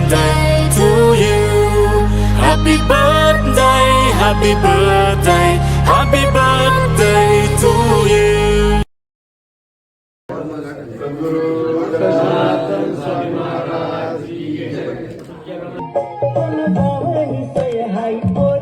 birthday to you. Happy birthday, happy birthday, happy birthday to you. Say hi.